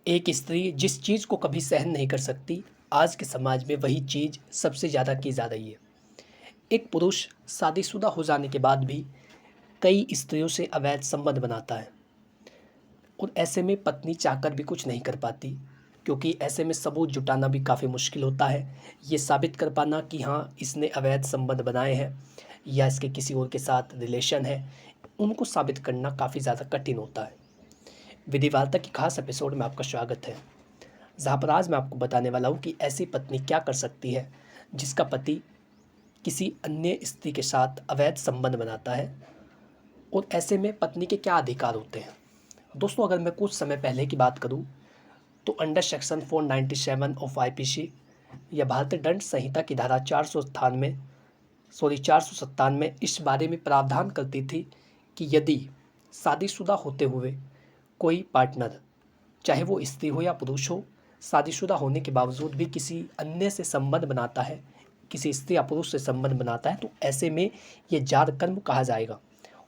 एक स्त्री जिस चीज़ को कभी सहन नहीं कर सकती, आज के समाज में वही चीज़ सबसे ज़्यादा की जा रही है। एक पुरुष शादीशुदा हो जाने के बाद भी कई स्त्रियों से अवैध संबंध बनाता है और ऐसे में पत्नी चाहकर भी कुछ नहीं कर पाती, क्योंकि ऐसे में सबूत जुटाना भी काफ़ी मुश्किल होता है। ये साबित कर पाना कि हाँ, इसने अवैध संबंध बनाए हैं या इसके किसी और के साथ रिलेशन है, उनको साबित करना काफ़ी ज़्यादा कठिन होता है। विधिवार्ता की खास एपिसोड में आपका स्वागत है, जहाँ पर आज मैं आपको बताने वाला हूँ कि ऐसी पत्नी क्या कर सकती है जिसका पति किसी अन्य स्त्री के साथ अवैध संबंध बनाता है, और ऐसे में पत्नी के क्या अधिकार होते हैं। दोस्तों, अगर मैं कुछ समय पहले की बात करूं तो अंडर सेक्शन 497 ऑफ आईपीसी या भारतीय दंड संहिता की धारा 497 इस बारे में प्रावधान करती थी कि यदि शादीशुदा होते हुए कोई पार्टनर, चाहे वो स्त्री हो या पुरुष हो, शादीशुदा होने के बावजूद भी किसी अन्य से संबंध बनाता है, किसी स्त्री या पुरुष से संबंध बनाता है, तो ऐसे में ये जार कर्म कहा जाएगा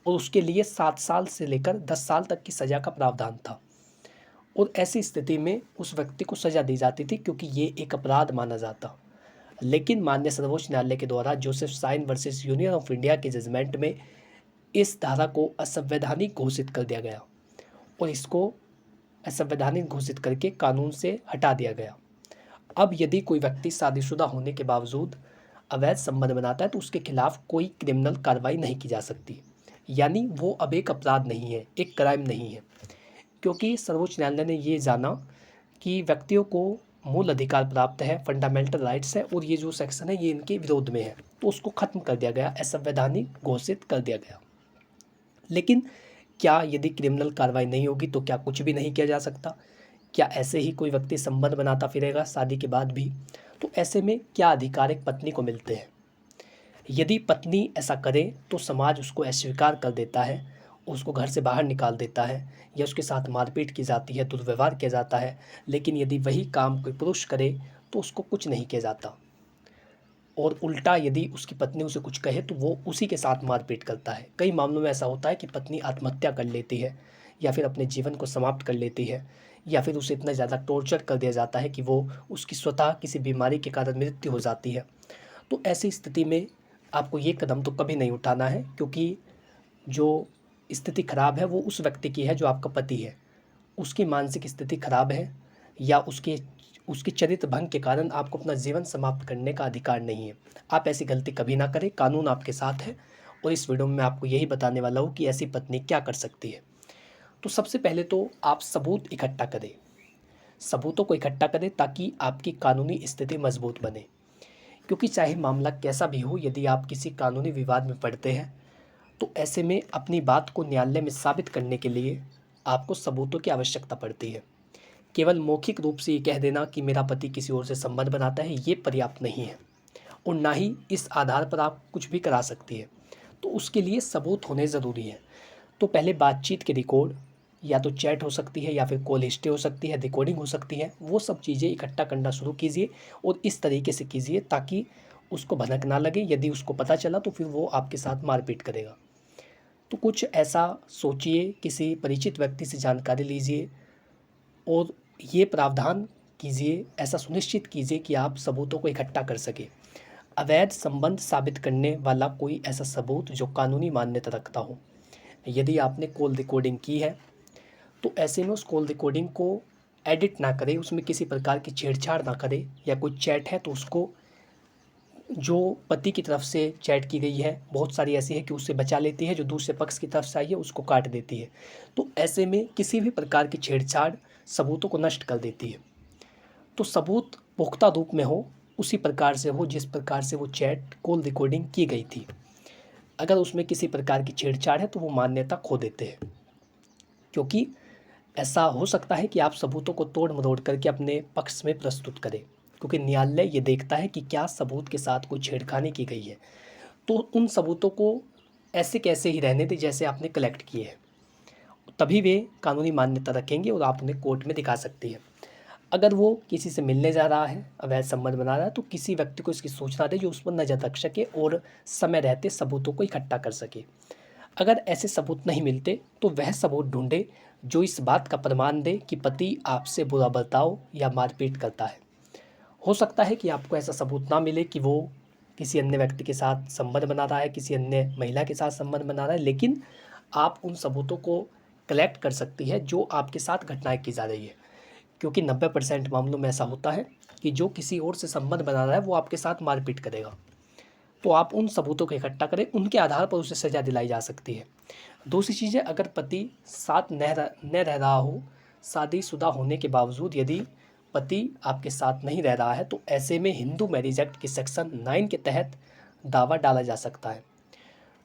और उसके लिए 7 साल से लेकर 10 साल तक की सज़ा का प्रावधान था। और ऐसी स्थिति में उस व्यक्ति को सज़ा दी जाती थी, क्योंकि ये एक अपराध माना जाता। लेकिन माननीय सर्वोच्च न्यायालय के द्वारा Joseph Shine versus Union of India के जजमेंट में इस धारा को असंवैधानिक घोषित कर दिया गया और इसको असंवैधानिक घोषित करके कानून से हटा दिया गया। अब यदि कोई व्यक्ति शादीशुदा होने के बावजूद अवैध संबंध बनाता है तो उसके खिलाफ कोई क्रिमिनल कार्रवाई नहीं की जा सकती, यानी वो अब एक अपराध नहीं है, एक क्राइम नहीं है, क्योंकि सर्वोच्च न्यायालय ने ये जाना कि व्यक्तियों को मूल अधिकार प्राप्त है, फंडामेंटल राइट्स है, और ये जो सेक्शन है ये इनके विरोध में है, तो उसको खत्म कर दिया गया, असंवैधानिक घोषित कर दिया गया। लेकिन क्या यदि क्रिमिनल कार्रवाई नहीं होगी तो क्या कुछ भी नहीं किया जा सकता? क्या ऐसे ही कोई व्यक्ति संबंध बनाता फिरेगा शादी के बाद भी? तो ऐसे में क्या अधिकार एक पत्नी को मिलते हैं? यदि पत्नी ऐसा करे तो समाज उसको अस्वीकार कर देता है, उसको घर से बाहर निकाल देता है या उसके साथ मारपीट की जाती है, दुर्व्यवहार किया जाता है। लेकिन यदि वही काम कोई पुरुष करे तो उसको कुछ नहीं किया जाता, और उल्टा यदि उसकी पत्नी उसे कुछ कहे तो वो उसी के साथ मारपीट करता है। कई मामलों में ऐसा होता है कि पत्नी आत्महत्या कर लेती है या फिर अपने जीवन को समाप्त कर लेती है, या फिर उसे इतना ज़्यादा टॉर्चर कर दिया जाता है कि वो उसकी स्वतः किसी बीमारी के कारण मृत्यु हो जाती है। तो ऐसी स्थिति में आपको ये कदम तो कभी नहीं उठाना है, क्योंकि जो स्थिति खराब है वो उस व्यक्ति की है जो आपका पति है। उसकी मानसिक स्थिति खराब है या उसके उसके चरित्र भंग के कारण आपको अपना जीवन समाप्त करने का अधिकार नहीं है। आप ऐसी गलती कभी ना करें, कानून आपके साथ है। और इस वीडियो में मैं आपको यही बताने वाला हूँ कि ऐसी पत्नी क्या कर सकती है। तो सबसे पहले तो आप सबूत इकट्ठा करें, सबूतों को इकट्ठा करें ताकि आपकी कानूनी स्थिति मजबूत बने। क्योंकि चाहे मामला कैसा भी हो, यदि आप किसी कानूनी विवाद में पड़ते हैं तो ऐसे में अपनी बात को न्यायालय में साबित करने के लिए आपको सबूतों की आवश्यकता पड़ती है। केवल मौखिक रूप से ये कह देना कि मेरा पति किसी और से संबंध बनाता है, ये पर्याप्त नहीं है, और ना ही इस आधार पर आप कुछ भी करा सकती है। तो उसके लिए सबूत होने ज़रूरी है। तो पहले बातचीत के रिकॉर्ड, या तो चैट हो सकती है या फिर कॉल हिस्ट्री हो सकती है, रिकॉर्डिंग हो सकती है, वो सब चीज़ें इकट्ठा करना शुरू कीजिए और इस तरीके से कीजिए ताकि उसको भनक ना लगे। यदि उसको पता चला तो फिर वो आपके साथ मारपीट करेगा। तो कुछ ऐसा सोचिए, किसी परिचित व्यक्ति से जानकारी लीजिए और ये प्रावधान कीजिए, ऐसा सुनिश्चित कीजिए कि आप सबूतों को इकट्ठा कर सकें। अवैध संबंध साबित करने वाला कोई ऐसा सबूत जो कानूनी मान्यता रखता हो। यदि आपने कॉल रिकॉर्डिंग की है तो ऐसे में उस कॉल रिकॉर्डिंग को एडिट ना करें, उसमें किसी प्रकार की छेड़छाड़ ना करें, या कोई चैट है तो उसको, जो पति की तरफ से चैट की गई है, बहुत सारी ऐसी है कि उससे बचा लेती है, जो दूसरे पक्ष की तरफ से आई है उसको काट देती है। तो ऐसे में किसी भी प्रकार की छेड़छाड़ सबूतों को नष्ट कर देती है। तो सबूत पुख्ता रूप में हो, उसी प्रकार से हो जिस प्रकार से वो चैट कॉल रिकॉर्डिंग की गई थी। अगर उसमें किसी प्रकार की छेड़छाड़ है तो वो मान्यता खो देते हैं, क्योंकि ऐसा हो सकता है कि आप सबूतों को तोड़ मरोड़ करके अपने पक्ष में प्रस्तुत करें, क्योंकि न्यायालय ये देखता है कि क्या सबूत के साथ कोई छेड़खानी की गई है। तो उन सबूतों को ऐसे कैसे ही रहने दें जैसे आपने कलेक्ट किए हैं, तभी वे कानूनी मान्यता रखेंगे और आप उन्हें कोर्ट में दिखा सकती है। अगर वो किसी से मिलने जा रहा है, अवैध संबंध बना रहा है, तो किसी व्यक्ति को इसकी सूचना दे जो उस पर नज़र रख सके और समय रहते सबूतों को इकट्ठा कर सके। अगर ऐसे सबूत नहीं मिलते तो वह सबूत ढूंढे जो इस बात का प्रमाण दे कि पति आपसे बुरा बर्ताव या मारपीट करता है। हो सकता है कि आपको ऐसा सबूत ना मिले कि वो किसी अन्य व्यक्ति के साथ संबंध बना रहा है, किसी अन्य महिला के साथ संबंध बना रहा है, लेकिन आप उन सबूतों को कलेक्ट कर सकती है जो आपके साथ घटनाएं की जा रही है। क्योंकि 90% मामलों में ऐसा होता है कि जो किसी और से संबंध बना रहा है वो आपके साथ मारपीट करेगा। तो आप उन सबूतों को इकट्ठा करें, उनके आधार पर उसे सज़ा दिलाई जा सकती है। दूसरी चीज़ है, अगर पति साथ न रह रहा हो, शादीशुदा होने के बावजूद यदि पति आपके साथ नहीं रह रहा है, तो ऐसे में हिंदू मैरिज एक्ट के सेक्शन 9 के तहत दावा डाला जा सकता है,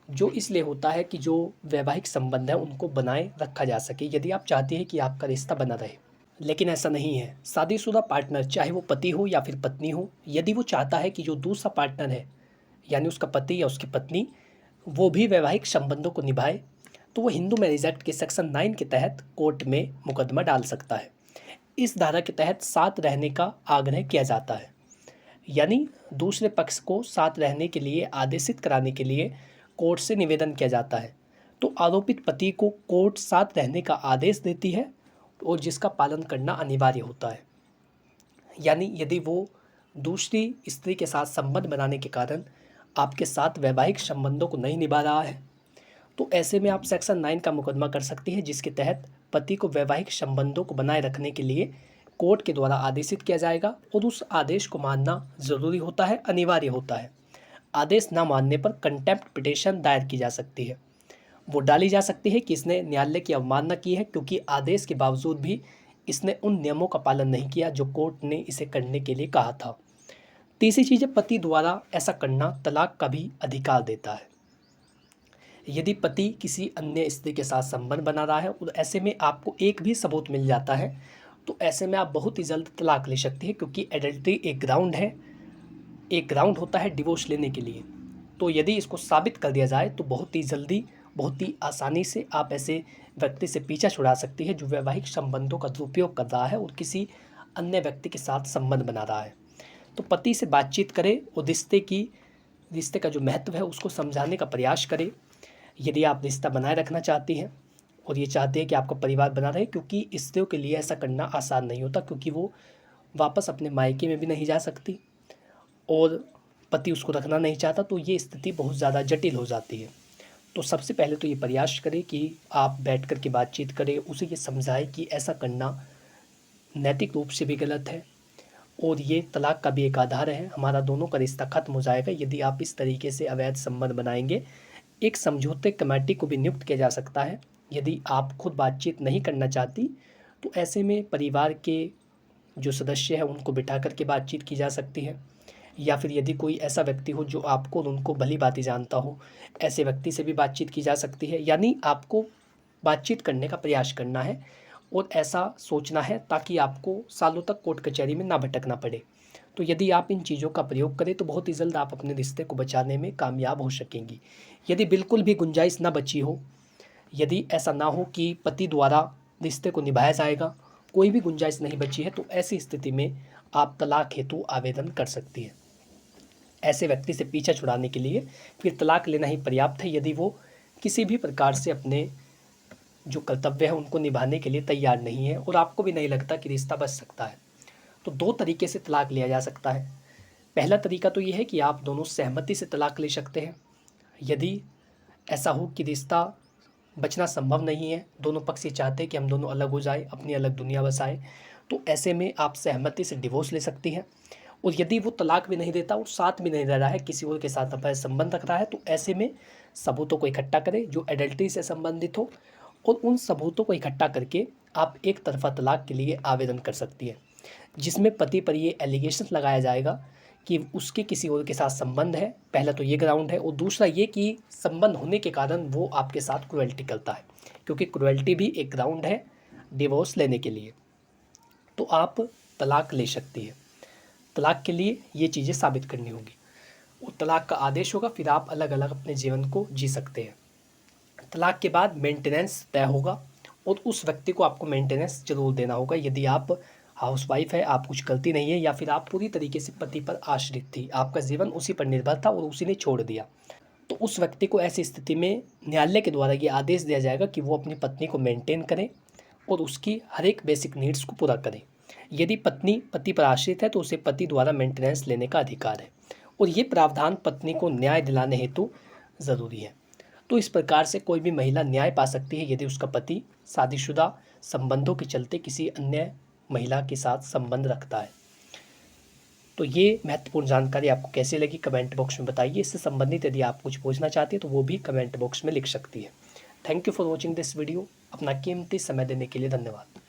जो इसलिए होता है कि जो वैवाहिक संबंध है उनको बनाए रखा जा सके, यदि आप चाहते हैं कि आपका रिश्ता बना रहे। लेकिन ऐसा नहीं है। शादीशुदा पार्टनर, चाहे वो पति हो या फिर पत्नी हो, यदि वो चाहता है कि जो दूसरा पार्टनर है यानी उसका पति या उसकी पत्नी वो भी वैवाहिक संबंधों को निभाए, तो वो हिंदू मैरिज एक्ट के सेक्शन 9 के तहत कोर्ट में मुकदमा डाल सकता है। इस धारा के तहत साथ रहने का आग्रह किया जाता है, यानी दूसरे पक्ष को साथ रहने के लिए आदेशित कराने के लिए कोर्ट से निवेदन किया जाता है। तो आरोपित पति को कोर्ट साथ रहने का आदेश देती है और जिसका पालन करना अनिवार्य होता है। यानी यदि वो दूसरी स्त्री के साथ संबंध बनाने के कारण आपके साथ वैवाहिक संबंधों को नहीं निभा रहा है, तो ऐसे में आप सेक्शन 9 का मुकदमा कर सकती है, जिसके तहत पति को वैवाहिक संबंधों को बनाए रखने के लिए कोर्ट के द्वारा आदेशित किया जाएगा और उस आदेश को मानना ज़रूरी होता है, अनिवार्य होता है। आदेश न मानने पर कंटेम्प्ट पिटीशन दायर की जा सकती है। वो डाली जा सकती है कि इसने न्यायालय की अवमानना की है, क्योंकि आदेश के बावजूद भी इसने उन नियमों का पालन नहीं किया जो कोर्ट ने इसे करने के लिए कहा था। तीसरी चीज़ है, पति द्वारा ऐसा करना तलाक का भी अधिकार देता है। यदि पति किसी अन्य स्त्री के साथ संबंध बना रहा है और ऐसे में आपको एक भी सबूत मिल जाता है, तो ऐसे में आप बहुत ही जल्द तलाक ले सकती है, क्योंकि एडल्ट्री एक ग्राउंड है, एक ग्राउंड होता है डिवोर्स लेने के लिए। तो यदि इसको साबित कर दिया जाए तो बहुत ही जल्दी, बहुत ही आसानी से आप ऐसे व्यक्ति से पीछा छुड़ा सकती है जो वैवाहिक संबंधों का दुरुपयोग कर रहा है और किसी अन्य व्यक्ति के साथ संबंध बना रहा है। तो पति से बातचीत करें और रिश्ते का जो महत्व है उसको समझाने का प्रयास करें। यदि आप रिश्ता बनाए रखना चाहती हैं और ये चाहते हैं कि आपका परिवार बना रहे, क्योंकि स्त्रियों के लिए ऐसा करना आसान नहीं होता, क्योंकि वो वापस अपने मायके में भी नहीं जा सकती और पति उसको रखना नहीं चाहता, तो ये स्थिति बहुत ज़्यादा जटिल हो जाती है। तो सबसे पहले तो ये प्रयास करें कि आप बैठ कर के बातचीत करें, उसे ये समझाएं कि ऐसा करना नैतिक रूप से भी गलत है और ये तलाक का भी एक आधार है, हमारा दोनों का रिश्ता खत्म हो जाएगा यदि आप इस तरीके से अवैध संबंध बनाएंगे। एक समझौते कमेटी को भी नियुक्त किया जा सकता है यदि आप खुद बातचीत नहीं करना चाहती, तो ऐसे में परिवार के जो सदस्य हैं उनको बिठा करके बातचीत की जा सकती है, या फिर यदि कोई ऐसा व्यक्ति हो जो आपको और उनको भली भांति जानता हो, ऐसे व्यक्ति से भी बातचीत की जा सकती है। यानी आपको बातचीत करने का प्रयास करना है और ऐसा सोचना है ताकि आपको सालों तक कोर्ट कचहरी में ना भटकना पड़े। तो यदि आप इन चीज़ों का प्रयोग करें तो बहुत ही जल्द आप अपने रिश्ते को बचाने में कामयाब हो सकेंगी। यदि बिल्कुल भी गुंजाइश ना बची हो, यदि ऐसा ना हो कि पति द्वारा रिश्ते को निभाया जाएगा, कोई भी गुंजाइश नहीं बची है, तो ऐसी स्थिति में आप तलाक हेतु आवेदन कर सकती हैं। ऐसे व्यक्ति से पीछा छुड़ाने के लिए फिर तलाक लेना ही पर्याप्त है, यदि वो किसी भी प्रकार से अपने जो कर्तव्य है उनको निभाने के लिए तैयार नहीं है और आपको भी नहीं लगता कि रिश्ता बच सकता है। तो दो तरीके से तलाक लिया जा सकता है। पहला तरीका तो ये है कि आप दोनों सहमति से तलाक ले सकते हैं। यदि ऐसा हो कि रिश्ता बचना संभव नहीं है, दोनों पक्ष ये चाहते हैं कि हम दोनों अलग हो जाए, अपनी अलग दुनिया बसाएं, तो ऐसे में आप सहमति से डिवोर्स ले सकती हैं। और यदि वो तलाक भी नहीं देता और साथ भी नहीं रह रहा है, किसी और के साथ अवैध संबंध रख रहा है, तो ऐसे में सबूतों को इकट्ठा करें जो एडल्ट्री से संबंधित हो और उन सबूतों को इकट्ठा करके आप एक तरफा तलाक के लिए आवेदन कर सकती है, जिसमें पति पर ये एलिगेशन लगाया जाएगा कि उसके किसी और के साथ संबंध है। पहला तो ये ग्राउंड है और दूसरा ये कि संबंध होने के कारण वो आपके साथ क्रुएल्टी करता है, क्योंकि क्रुएल्टी भी एक ग्राउंड है डिवोर्स लेने के लिए। तो आप तलाक ले सकती है। तलाक के लिए ये चीज़ें साबित करनी होगी और तलाक का आदेश होगा, फिर आप अलग अलग अपने जीवन को जी सकते हैं। तलाक के बाद मेंटेनेंस तय होगा और उस व्यक्ति को आपको मेंटेनेंस जरूर देना होगा। यदि आप हाउसवाइफ है, आप कुछ गलती नहीं है, या फिर आप पूरी तरीके से पति पर आश्रित थी, आपका जीवन उसी पर निर्भर था और उसी ने छोड़ दिया, तो उस व्यक्ति को ऐसी स्थिति में न्यायालय के द्वारा ये आदेश दिया जाएगा कि वो अपनी पत्नी को मेंटेन करें और उसकी हर एक बेसिक नीड्स को पूरा करें। यदि पत्नी पति पर आश्रित है तो उसे पति द्वारा मेंटेनेंस लेने का अधिकार है और ये प्रावधान पत्नी को न्याय दिलाने हेतु ज़रूरी है। तो इस प्रकार से कोई भी महिला न्याय पा सकती है यदि उसका पति शादीशुदा संबंधों के चलते किसी अन्य महिला के साथ संबंध रखता है। तो ये महत्वपूर्ण जानकारी आपको कैसी लगी कमेंट बॉक्स में बताइए। इससे संबंधित यदि आप कुछ पूछना चाहते हैं तो वो भी कमेंट बॉक्स में लिख सकती है। Thank you for watching this video. अपना कीमती समय देने के लिए धन्यवाद।